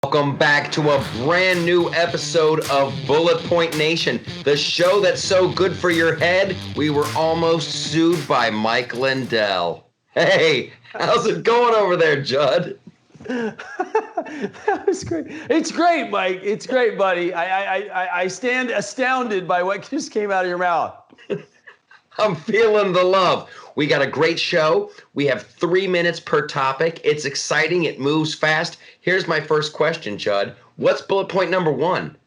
Welcome back to a brand new episode of Bullet Point Nation, the show that's so good for your head, we were almost sued by Mike Lindell. Hey, how's it going over there, Judd? That was great. It's great, Mike. It's great, buddy. I stand astounded by what just came out of your mouth. I'm feeling the love. We got a great show. We have 3 minutes per topic. It's exciting. It moves fast. Here's my first question, Judd. What's bullet point number one?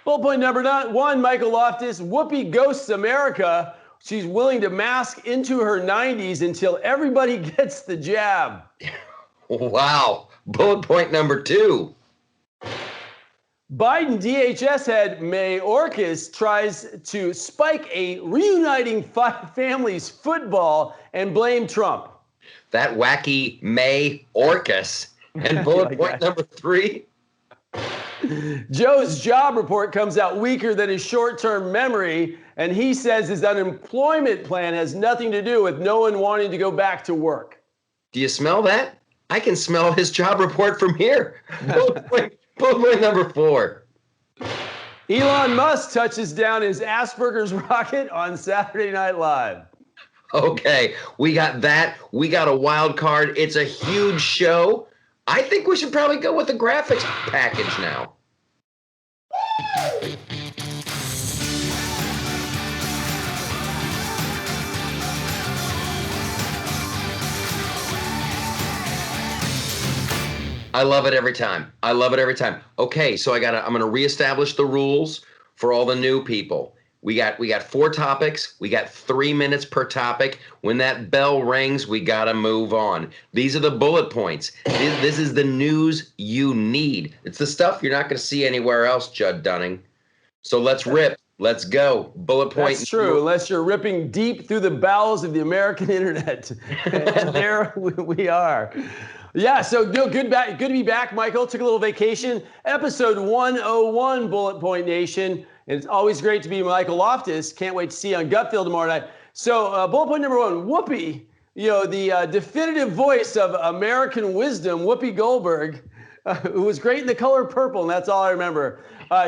Bullet point number one, Michael Loftus. Whoopi ghosts America. She's willing to mask into her 90s until everybody gets the jab. Wow. Bullet point number two. Biden DHS head Mayorkas tries to spike a reuniting families football and blame Trump. That wacky Mayorkas. And bullet point number three. Joe's job report comes out weaker than his short-term memory, and he says his unemployment plan has nothing to do with no one wanting to go back to work. Do you smell that? I can smell his job report from here. Bullet point number four. Elon Musk touches down his Asperger's rocket on Saturday Night Live. Okay, we got that. We got a wild card. It's a huge show. I think we should probably go with the graphics package now. I love it every time. I love it every time. Okay, so I'm going to reestablish the rules for all the new people. We got 4 topics. We got 3 minutes per topic. When that bell rings, we got to move on. These are the bullet points. This is the news you need. It's the stuff you're not going to see anywhere else, Judd Dunning. So let's rip. Let's go. Bullet point. That's true, unless you're ripping deep through the bowels of the American internet. And there we are. Yeah, so good to be back, Michael. Took a little vacation. Episode 101, Bullet Point Nation. And it's always great to be Michael Loftus. Can't wait to see you on Gutfield tomorrow night. So bullet point number one, Whoopi, the definitive voice of American wisdom, Whoopi Goldberg, who was great in The Color Purple, and that's all I remember.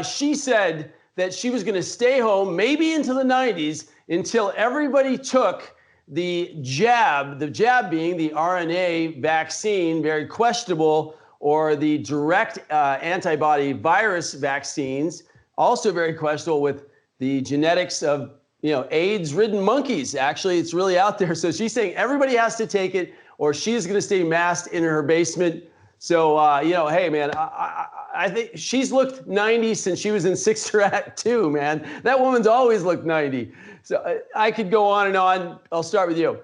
She said that she was going to stay home, maybe into the 90s, until everybody took the jab being the RNA vaccine, very questionable, or the direct antibody virus vaccines, also very questionable with the genetics of, AIDS-ridden monkeys. Actually, it's really out there. So she's saying everybody has to take it or she's going to stay masked in her basement. So, hey, man, I think she's looked 90 since she was in Sixer Act 2, man. That woman's always looked 90. So I could go on and on. I'll start with you.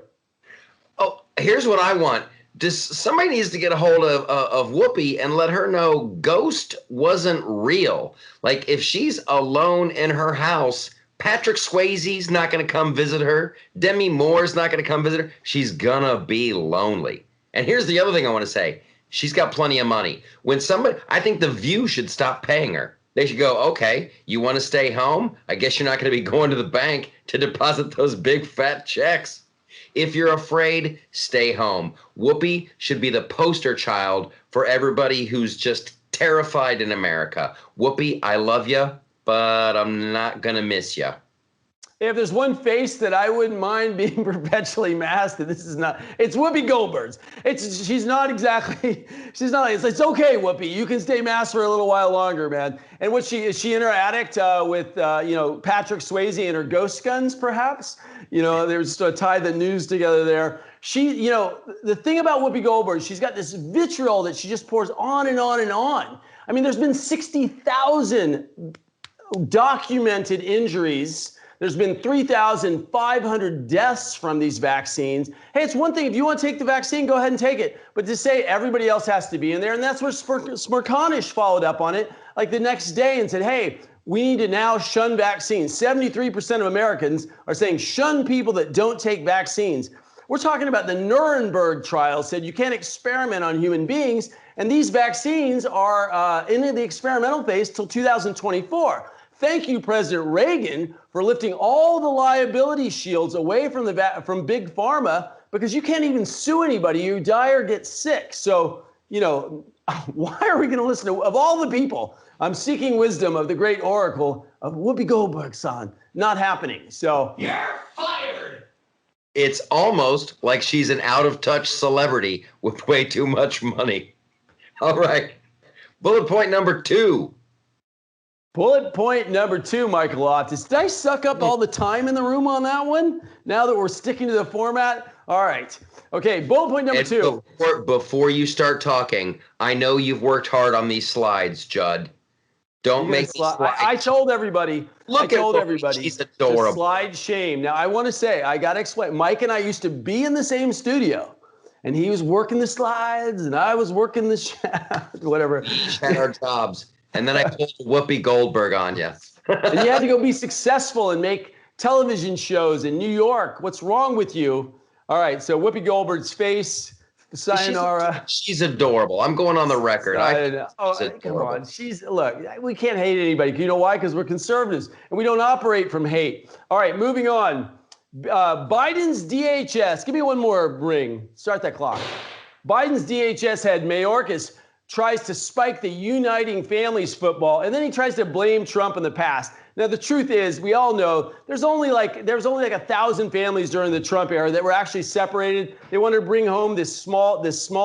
Oh, here's what I want. Somebody needs to get a hold of Whoopi and let her know Ghost wasn't real. Like, if she's alone in her house, Patrick Swayze's not going to come visit her. Demi Moore's not going to come visit her. She's going to be lonely. And here's the other thing I want to say. She's got plenty of money. I think The View should stop paying her. They should go, okay, you want to stay home? I guess you're not going to be going to the bank to deposit those big fat checks. If you're afraid, stay home. Whoopi should be the poster child for everybody who's just terrified in America. Whoopi, I love you, but I'm not going to miss you. If there's one face that I wouldn't mind being perpetually masked, and it's Whoopi Goldberg's. She's not, it's okay, Whoopi, you can stay masked for a little while longer, man. And is she in her attic with, Patrick Swayze and her ghost guns, perhaps? There's to tie the news together there. She, the thing about Whoopi Goldberg, she's got this vitriol that she just pours on and on and on. I mean, there's been 60,000 documented injuries. There's been 3,500 deaths from these vaccines. Hey, it's one thing, if you want to take the vaccine, go ahead and take it. But to say everybody else has to be in there, and that's where Smirkanish followed up on it, like the next day and said, hey, we need to now shun vaccines. 73% of Americans are saying shun people that don't take vaccines. We're talking about the Nuremberg trial said you can't experiment on human beings, and these vaccines are in the experimental phase till 2024. Thank you, President Reagan, for lifting all the liability shields away from Big Pharma, because you can't even sue anybody. You die or get sick. So, Why are we going to listen to, of all the people, I'm seeking wisdom of the great oracle of Whoopi Goldberg, son. Not happening. So you're fired. It's almost like she's an out-of-touch celebrity with way too much money. All right. Bullet point number 2. Bullet point number 2, Michael Loftus. Did I suck up all the time in the room on that one? Now that we're sticking to the format? All right. Okay, bullet point number 2. Before you start talking, I know you've worked hard on these slides, Judd. Don't make me slide. I told everybody. She's adorable. Slide shame. Now, I want to say, I got to explain. Mike and I used to be in the same studio, and he was working the slides, and I was working the shaft, whatever. Had our jobs. And then I pulled Whoopi Goldberg on you. And you had to go be successful and make television shows in New York. What's wrong with you? All right, so Whoopi Goldberg's face. Sayonara. She's adorable. I'm going on the record. Come on. Look, we can't hate anybody. You know why? Because we're conservatives and we don't operate from hate. All right, moving on. Biden's DHS. Give me one more ring. Start that clock. Biden's DHS head Mayorkas tries to spike the Uniting Families football, and then he tries to blame Trump in the past. Now, the truth is, we all know there was only like 1,000 families during the Trump era that were actually separated. They wanted to bring home this small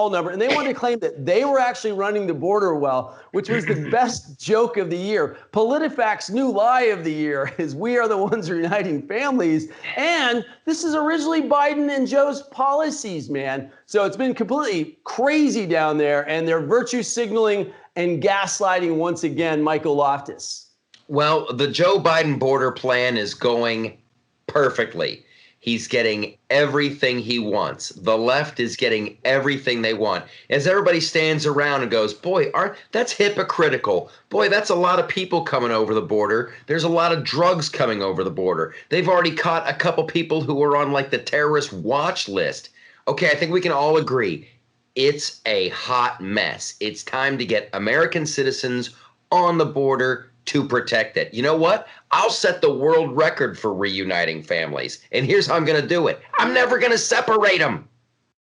number, and they wanted to claim that they were actually running the border well, which was the best joke of the year. PolitiFact's new lie of the year is we are the ones who are uniting families, and this is originally Biden and Joe's policies, man. So it's been completely crazy down there, and they're virtue signaling and gaslighting once again, Michael Loftus. Well, the Joe Biden border plan is going perfectly. He's getting everything he wants. The left is getting everything they want. As everybody stands around and goes, boy, that's hypocritical. Boy, that's a lot of people coming over the border. There's a lot of drugs coming over the border. They've already caught a couple people who are on like the terrorist watch list. Okay, I think we can all agree. It's a hot mess. It's time to get American citizens on the border to protect it. You know what? I'll set the world record for reuniting families. And here's how I'm going to do it. I'm never going to separate them.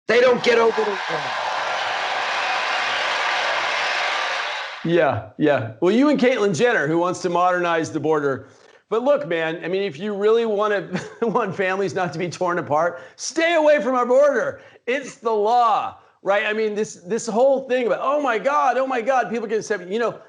They don't get over the wall. Yeah. Well, you and Caitlyn Jenner, who wants to modernize the border. But look, man, I mean, if you really want families not to be torn apart, stay away from our border. It's the law, right? I mean, this whole thing about, oh my God, people get separated. You know,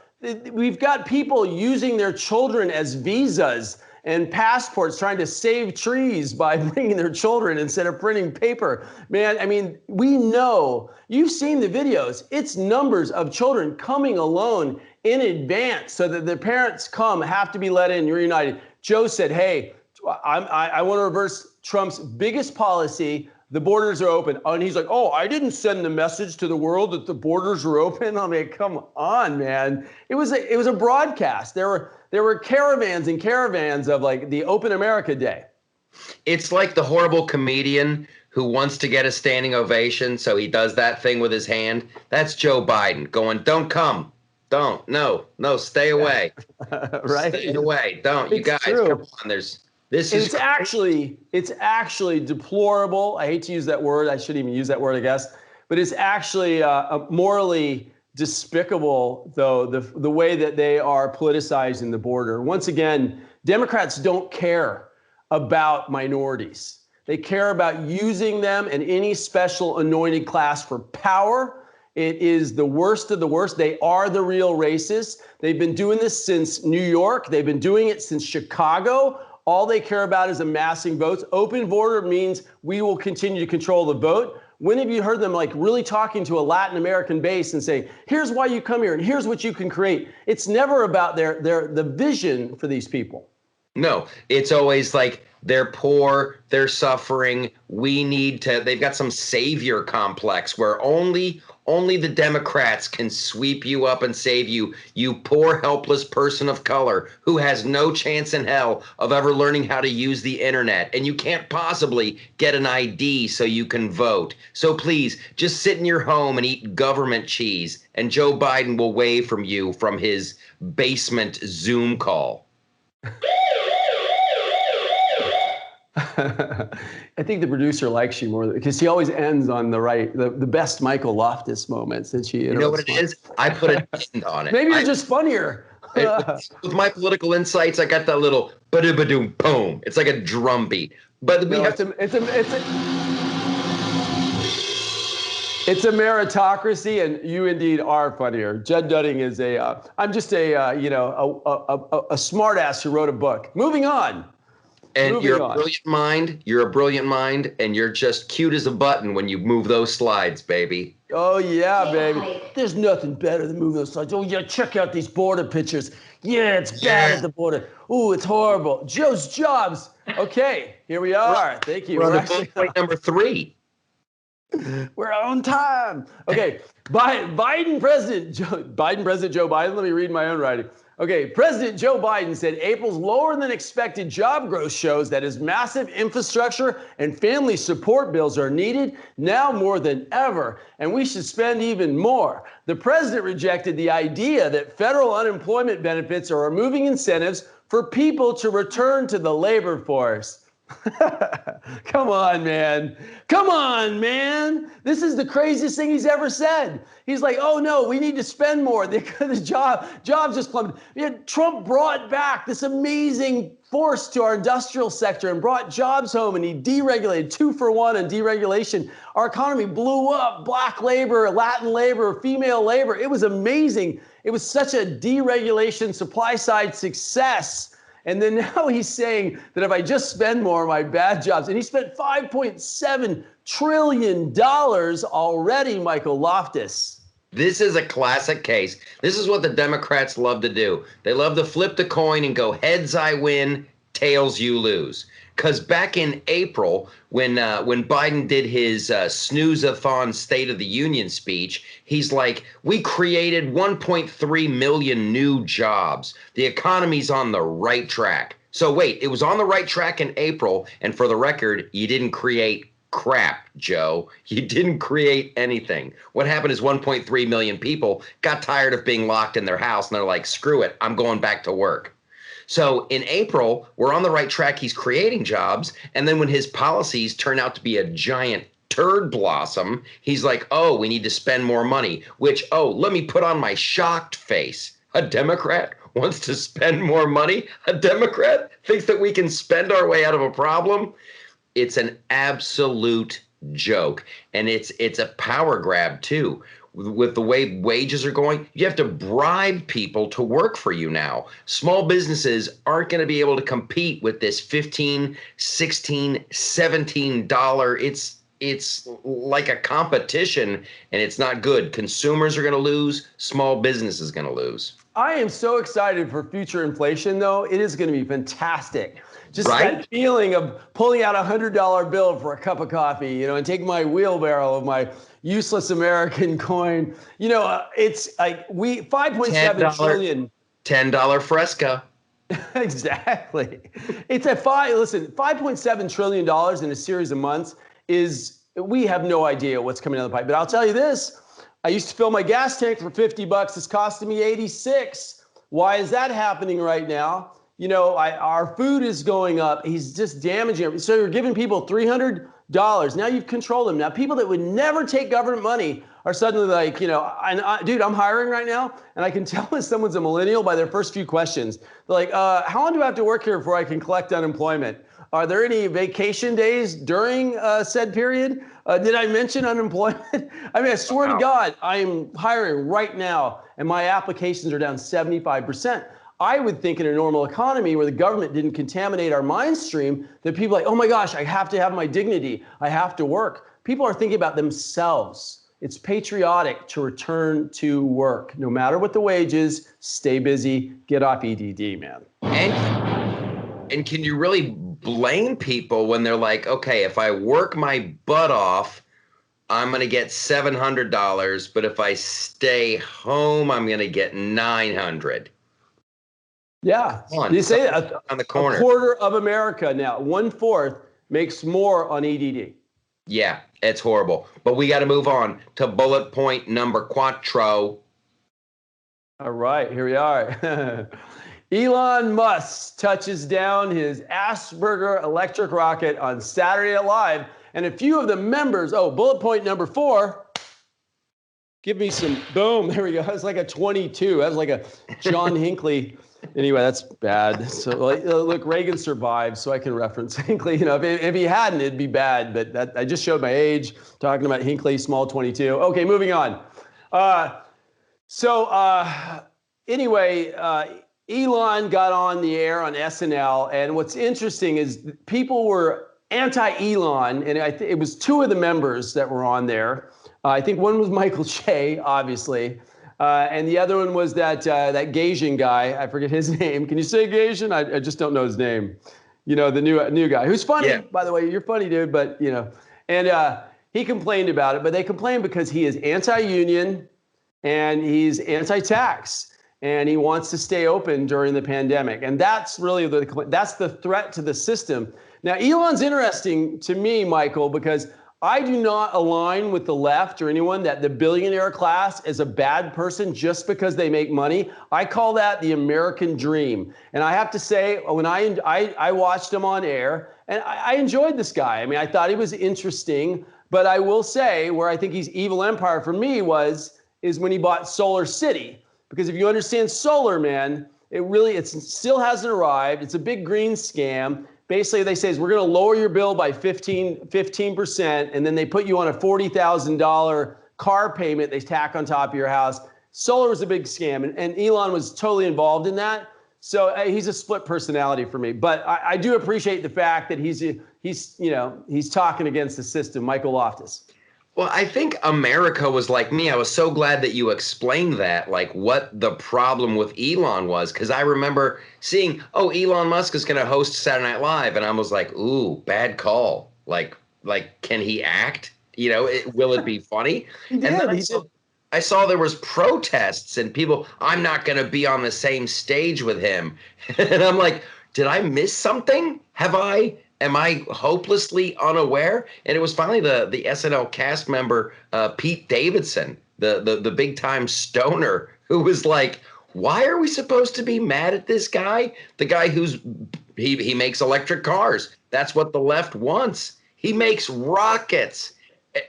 we've got people using their children as visas and passports, trying to save trees by bringing their children instead of printing paper. Man, I mean, we know, you've seen the videos. It's numbers of children coming alone in advance so that their parents have to be let in, reunited. Joe said, hey, I want to reverse Trump's biggest policy. The borders are open. And he's like, oh, I didn't send the message to the world that the borders are open. I mean, come on, man. It was a broadcast. There were caravans and caravans of like the Open America Day. It's like the horrible comedian who wants to get a standing ovation, so he does that thing with his hand. That's Joe Biden going, don't come. Don't. No, stay away. Right? Stay away. Don't. You guys, true. Come on. It's actually deplorable. I hate to use that word. I shouldn't even use that word, I guess. But it's actually morally despicable, though, the way that they are politicizing the border. Once again, Democrats don't care about minorities. They care about using them in any special anointed class for power. It is the worst of the worst. They are the real racists. They've been doing this since New York. They've been doing it since Chicago. All they care about is amassing votes. Open border means we will continue to control the vote. When have you heard them like really talking to a Latin American base and say, here's why you come here and here's what you can create? It's never about the vision for these people. No, it's always like they're poor, they're suffering. They've got some savior complex where only the Democrats can sweep you up and save you, you poor, helpless person of color who has no chance in hell of ever learning how to use the internet. And you can't possibly get an ID so you can vote. So please, just sit in your home and eat government cheese, and Joe Biden will wave from you from his basement Zoom call. I think the producer likes you more because she always ends on the best Michael Loftus moments, and she. You know what it is? I put an end on it. Maybe you're just funnier. With my political insights, I got that little ba-doom boom. It's like a drum beat. But it's a meritocracy, and you indeed are funnier. Judd Dunning is I'm just a smart ass who wrote a book. Moving on. And you're a brilliant mind. You're a brilliant mind, and you're just cute as a button when you move those slides, baby. Oh, yeah, baby. There's nothing better than moving those slides. Oh, yeah, check out these border pictures. Yeah, it's bad at the border. Ooh, it's horrible. Joe's Jobs. Okay, here we are. Thank you. We're on point number 3. We're on time. Okay, Biden President Joe Biden. Let me read my own writing. Okay, President Joe Biden said April's lower than expected job growth shows that his massive infrastructure and family support bills are needed now more than ever, and we should spend even more. The president rejected the idea that federal unemployment benefits are removing incentives for people to return to the labor force. Come on, man. Come on, man. This is the craziest thing he's ever said. He's like, oh, no, we need to spend more. The jobs just plummeted. Trump brought back this amazing force to our industrial sector and brought jobs home, and he deregulated 2-for-1 on deregulation. Our economy blew up. Black labor, Latin labor, female labor. It was amazing. It was such a deregulation supply side success. And then now he's saying that if I just spend more, my bad jobs. And he spent $5.7 trillion already, Michael Loftus. This is a classic case. This is what the Democrats love to do. They love to flip the coin and go heads I win, tails you lose. Because back in April, when Biden did his snooze-a-thon State of the Union speech, he's like, we created 1.3 million new jobs. The economy's on the right track. So wait, it was on the right track in April, and for the record, you didn't create crap, Joe. You didn't create anything. What happened is 1.3 million people got tired of being locked in their house, and they're like, screw it, I'm going back to work. So in April, we're on the right track. He's creating jobs. And then when his policies turn out to be a giant turd blossom, he's like, oh, we need to spend more money, which, oh, let me put on my shocked face. A Democrat wants to spend more money? A Democrat thinks that we can spend our way out of a problem? It's an absolute joke. And it's a power grab, too. With the way wages are going, you have to bribe people to work for you now. Small businesses aren't going to be able to compete with this $15, $16, $17. It's like a competition, and it's not good. Consumers are going to lose. Small business is going to lose. I am so excited for future inflation, though. It is going to be fantastic. Just right? That feeling of pulling out a $100 bill for a cup of coffee, and taking my wheelbarrow of my useless American coin. It's like 5.7 trillion. $10 Fresca. Exactly. It's $5.7 trillion in a series of months we have no idea what's coming down the pipe. But I'll tell you this, I used to fill my gas tank for $50. It's costing me $86. Why is that happening right now? Our food is going up. He's just damaging it. So you're giving people $300. Now you've controlled them. Now people that would never take government money are suddenly like, dude, I'm hiring right now. And I can tell if someone's a millennial by their first few questions. They're like, how long do I have to work here before I can collect unemployment? Are there any vacation days during said period? Did I mention unemployment? I mean, I swear to God, I am hiring right now and my applications are down 75%. I would think in a normal economy where the government didn't contaminate our mind stream that people are like, oh my gosh, I have to have my dignity. I have to work. People are thinking about themselves. It's patriotic to return to work. No matter what the wage is, stay busy, get off EDD, man. And can you really blame people when they're like, okay, if I work my butt off, I'm going to get $700, but if I stay home, I'm going to get $900. Yeah, you say on the corner. A quarter of America now, 1/4 makes more on EDD. Yeah, it's horrible. But we got to move on to bullet point number 4. All right, here we are. Elon Musk touches down his Asperger electric rocket on Saturday Night Live, and a few of the members, bullet point number 4, give me some, boom, there we go. That's like a 22. That was like a John Hinckley. Anyway, that's bad. So look, Reagan survived, so I can reference Hinckley. You know, if he hadn't, it'd be bad. But I just showed my age talking about Hinckley, small 22. Okay, moving on. Anyway, Elon got on the air on SNL, and what's interesting is people were anti-Elon, and it was 2 of the members that were on there. I think one was Michael Che, obviously. And the other one was that Gaysian guy. I forget his name. Can you say Gaysian? I just don't know his name. You know, the new guy who's funny, by the way. You're funny, dude. But you know, and he complained about it. But they complained because he is anti-union and he's anti-tax and he wants to stay open during the pandemic. And that's really that's the threat to the system. Now, Elon's interesting to me, Michael, because I do not align with the left or anyone that the billionaire class is a bad person just because they make money. I call that the American dream. And I have to say, when I watched him on air, and I enjoyed this guy. I mean, I thought he was interesting, but I will say where I think he's evil empire for me is when he bought Solar City. Because if you understand solar, man, it still hasn't arrived. It's a big green scam. Basically, they say, we're going to lower your bill by 15%, and then they put you on a $40,000 car payment they tack on top of your house. Solar was a big scam, and Elon was totally involved in that. So he's a split personality for me. But I do appreciate the fact that he's talking against the system. Michael Loftus. Well, I think America was like me. I was so glad that you explained that, like what the problem with Elon was, because I remember seeing, Elon Musk is going to host Saturday Night Live, and I was like, ooh, bad call. Like, can he act? You know, will it be funny? And then I saw there was protests and people, I'm not going to be on the same stage with him. And I'm like, did I miss something? Am I hopelessly unaware? And it was finally the SNL cast member, Pete Davidson, the big time stoner, who was like, why are we supposed to be mad at this guy? The guy he makes electric cars. That's what the left wants. He makes rockets.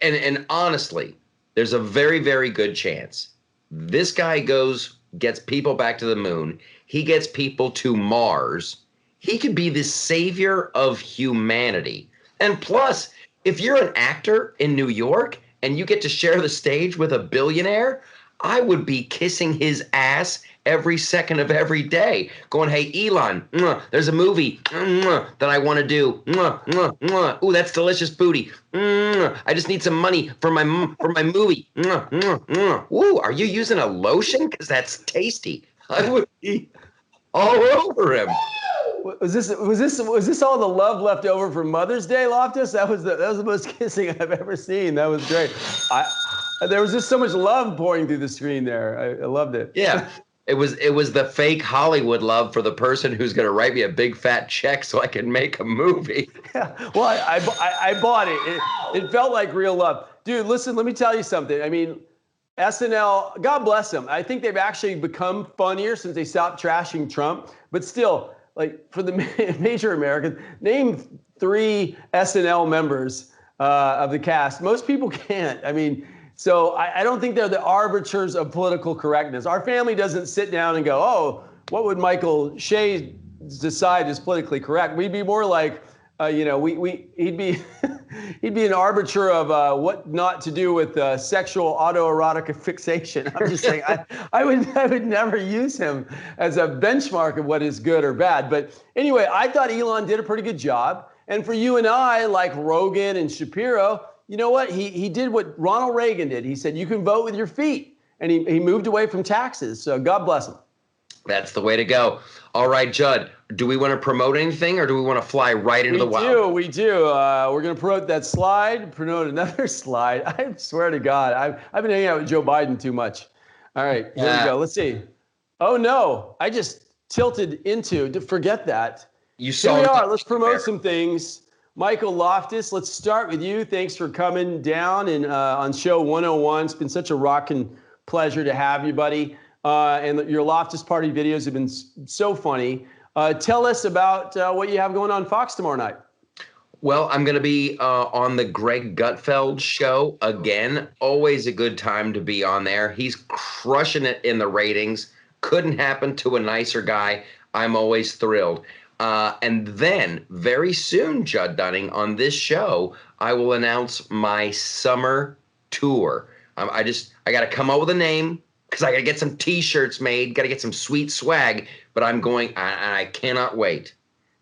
And honestly, there's a very, very good chance this guy gets people back to the moon. He gets people to Mars. He could be the savior of humanity. And plus, if you're an actor in New York and you get to share the stage with a billionaire, I would be kissing his ass every second of every day, going, hey, Elon, there's a movie that I want to do. Ooh, that's delicious booty. I just need some money for my movie. Ooh, are you using a lotion? Because that's tasty. I would be all over him. Was this all the love left over from Mother's Day, Loftus? That was the most kissing I've ever seen. That was great. There was just so much love pouring through the screen there. I loved it. Yeah. It was the fake Hollywood love for the person who's going to write me a big fat check so I can make a movie. Yeah. Well, I bought it. It felt like real love. Dude, listen, let me tell you something. I mean, SNL, God bless them. I think they've actually become funnier since they stopped trashing Trump. But still, like for the major Americans, name 3 SNL members of the cast. Most people can't. I mean, so I don't think they're the arbiters of political correctness. Our family doesn't sit down and go, oh, what would Michael Shea decide is politically correct? We'd be more like, he'd be an arbiter of what not to do with sexual autoerotic fixation. I'm just saying, I would never use him as a benchmark of what is good or bad. But anyway, I thought Elon did a pretty good job. And for you and I, like Rogan and Shapiro, you know what? He did what Ronald Reagan did. He said, you can vote with your feet. And he moved away from taxes. So God bless him. That's the way to go. All right, Judd, do we want to promote anything or do we want to fly right into the wild? We do. We're going to promote that slide, promote another slide. I swear to God, I've been hanging out with Joe Biden too much. All right, here we go. Let's see. Oh, no, I just tilted forget that. You saw Here we are. Let's promote some things. Michael Loftus, let's start with you. Thanks for coming down and on show 101. It's been such a rockin' pleasure to have you, buddy. and your Loftus Party videos have been so funny. Tell us about what you have going on Fox tomorrow night. Well, I'm going to be on the Greg Gutfeld show again. Always a good time to be on there. He's crushing it in the ratings. Couldn't happen to a nicer guy. I'm always thrilled. And then very soon, Judd Dunning, on this show, I will announce my summer tour. I got to come up with a name because I got to get some T-shirts made, got to get some sweet swag. But I'm going, and I cannot wait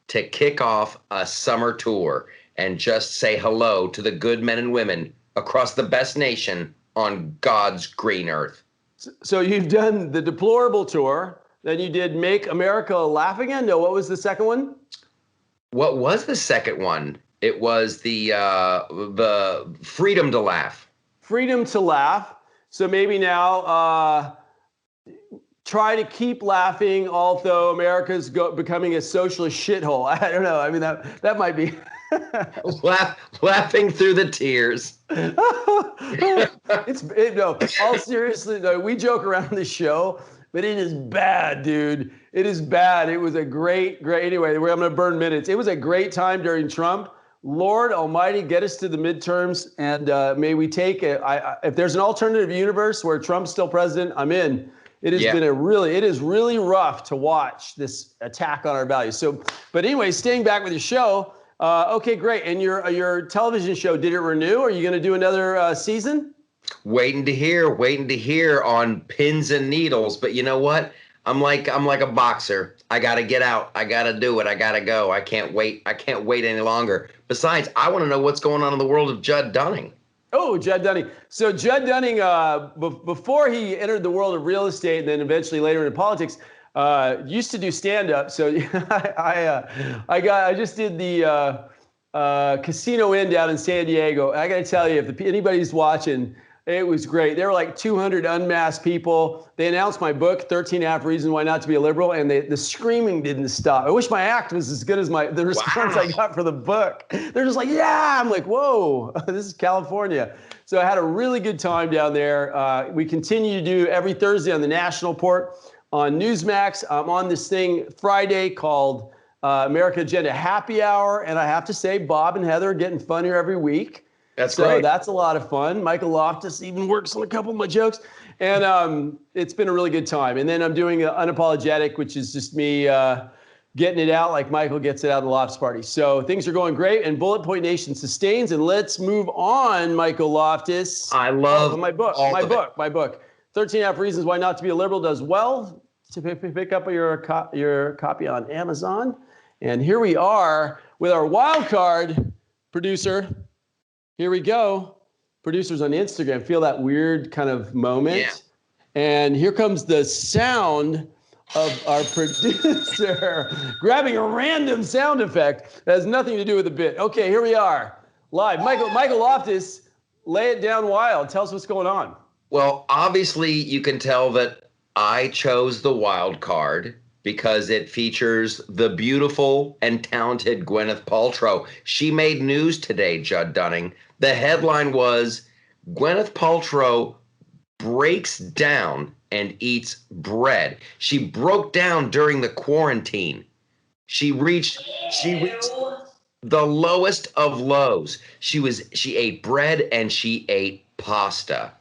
to kick off a summer tour and just say hello to the good men and women across the best nation on God's green earth. So you've done the Deplorable tour. Then you did Make America Laugh Again. No, what was the second one? What was the second one? It was the Freedom to Laugh. Freedom to Laugh. So maybe now try to keep laughing, although America's becoming a socialist shithole. I don't know. I mean, that might be. Laughing through the tears. No, all seriously, no, we joke around the show. But it is bad, dude. It is bad. It was a great. Anyway, I'm going to burn minutes. It was a great time during Trump. Lord Almighty, get us to the midterms, and may we take it. If there's an alternative universe where Trump's still president, I'm in. It has been it is really rough to watch this attack on our values. So, but anyway, staying back with your show. Okay, great. And your television show, did it renew? Are you going to do another season? Waiting to hear on pins and needles. But you know what? I'm like a boxer. I got to get out. I got to do it. I got to go. I can't wait. I can't wait any longer. Besides, I want to know what's going on in the world of Judd Dunning. Oh, Judd Dunning. So Judd Dunning, before he entered the world of real estate and then eventually later into politics, used to do stand-up. So I just did the Casino Inn down in San Diego. I got to tell you, if anybody's watching, it was great. There were like 200 unmasked people. They announced my book, 13 1/2 Reasons Why Not to Be a Liberal, and the screaming didn't stop. I wish my act was as good as the response I got for the book. They're just like, yeah. I'm like, whoa, this is California. So I had a really good time down there. We continue to do every Thursday on the National Port on Newsmax. I'm on this thing Friday called America Agenda Happy Hour, and I have to say, Bob and Heather are getting funnier every week. That's great. So that's a lot of fun. Michael Loftus even works on a couple of my jokes. And it's been a really good time. And then I'm doing Unapologetic, which is just me getting it out like Michael gets it out of the Loftus Party. So things are going great. And Bullet Point Nation sustains. And let's move on, Michael Loftus. I love my book. 13 1/2 Reasons Why Not to Be a Liberal does well. To pick up your copy on Amazon. And here we are with our Wildcard producer. Here we go. Producers on Instagram, feel that weird kind of moment. Yeah. And here comes the sound of our producer grabbing a random sound effect that has nothing to do with the bit. Okay, here we are, live. Michael Loftus, lay it down wild. Tell us what's going on. Well, obviously you can tell that I chose the wild card because it features the beautiful and talented Gwyneth Paltrow. She made news today, Judd Dunning. The headline was, Gwyneth Paltrow breaks down and eats bread. She broke down during the quarantine. She reached the lowest of lows. She ate bread and she ate pasta.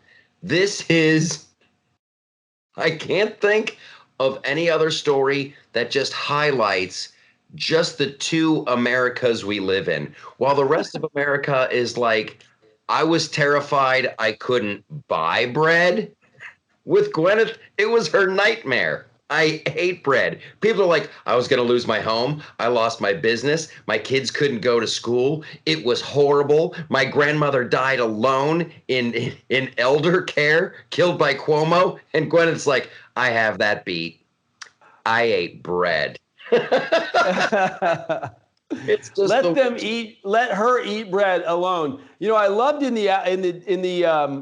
I can't think of any other story that just highlights just the two Americas we live in. While the rest of America is like, I was terrified I couldn't buy bread. With Gwyneth, it was her nightmare. I hate bread. People are like, I was going to lose my home. I lost my business. My kids couldn't go to school. It was horrible. My grandmother died alone in elder care, killed by Cuomo. And Gwyneth's like, I have that beat. I ate bread. It's just let her eat bread alone. You know, I loved in the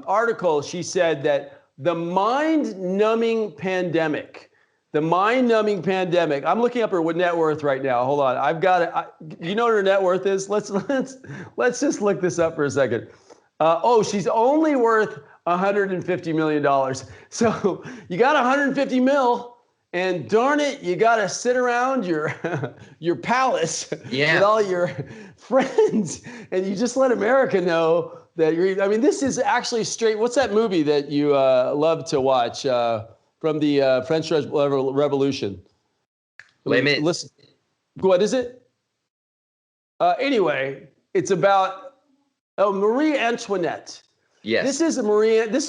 article, she said that the mind-numbing pandemic, I'm looking up her net worth right now. Hold on. I've got it. You know what her net worth is? Let's just look this up for a second. She's only worth $150 million. So you got 150 mil, and darn it, you got to sit around your palace with all your friends, and you just let America know that you're. I mean, this is actually straight. What's that movie that you love to watch from the French Revolution? Listen, what is it? Anyway, it's about Marie Antoinette. Yes. This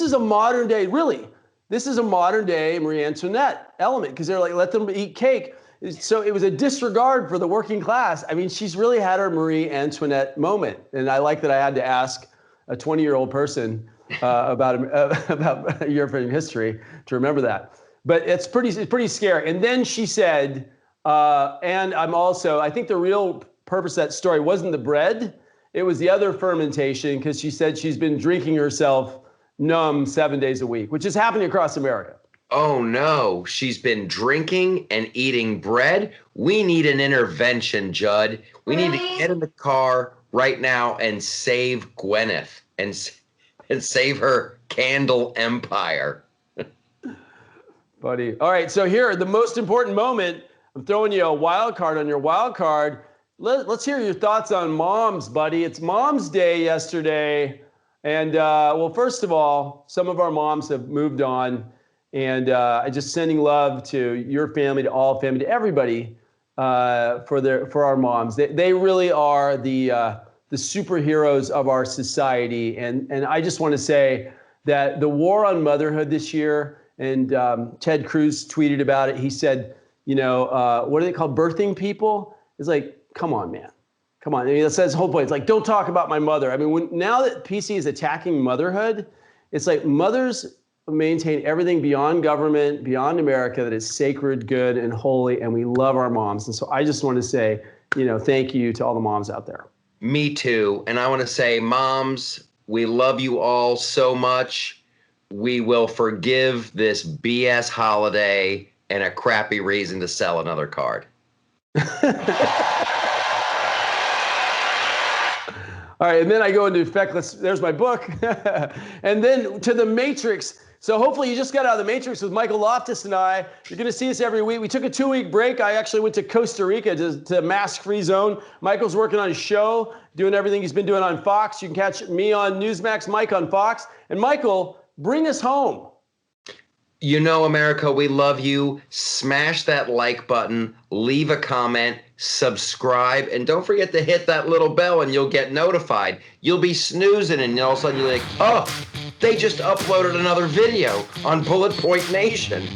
is a modern day, really. This is a modern day Marie Antoinette element, because they're like, let them eat cake. So it was a disregard for the working class. I mean, she's really had her Marie Antoinette moment. And I like that I had to ask a 20-year-old person about European history to remember that. But it's pretty scary. And then she said, and I think the real purpose of that story wasn't the bread. It was the other fermentation, because she said she's been drinking herself numb 7 days a week, which is happening across America. Oh, no. She's been drinking and eating bread. We need an intervention, Judd. We need to get in the car right now and save Gwyneth and save her candle empire. Buddy. All right. So here, the most important moment. I'm throwing you a wild card on your wild card. Let's hear your thoughts on moms, buddy. It's Mom's Day yesterday. And well, first of all, some of our moms have moved on. And I just sending love to your family, to all family, to everybody for our moms. They really are the superheroes of our society. And I just want to say that the war on motherhood this year, and Ted Cruz tweeted about it. He said, what are they called? Birthing people? It's like, come on, man. Come on. I mean, that's the whole point. It's like, don't talk about my mother. I mean, now that PC is attacking motherhood, it's like mothers maintain everything beyond government, beyond America, that is sacred, good, and holy, and we love our moms. And so I just want to say, thank you to all the moms out there. Me too. And I want to say, moms, we love you all so much. We will forgive this BS holiday and a crappy reason to sell another card. All right, and then I go into feckless. There's my book. And then to the Matrix. So hopefully you just got out of the Matrix with Michael Loftus and I. You're going to see us every week. We took a 2-week break. I actually went to Costa Rica to mask-free zone. Michael's working on his show, doing everything he's been doing on Fox. You can catch me on Newsmax, Mike on Fox. And Michael, bring us home. America, we love you. Smash that like button, leave a comment, subscribe, and don't forget to hit that little bell and you'll get notified. You'll be snoozing and all of a sudden you're like, oh, they just uploaded another video on Bullet Point Nation.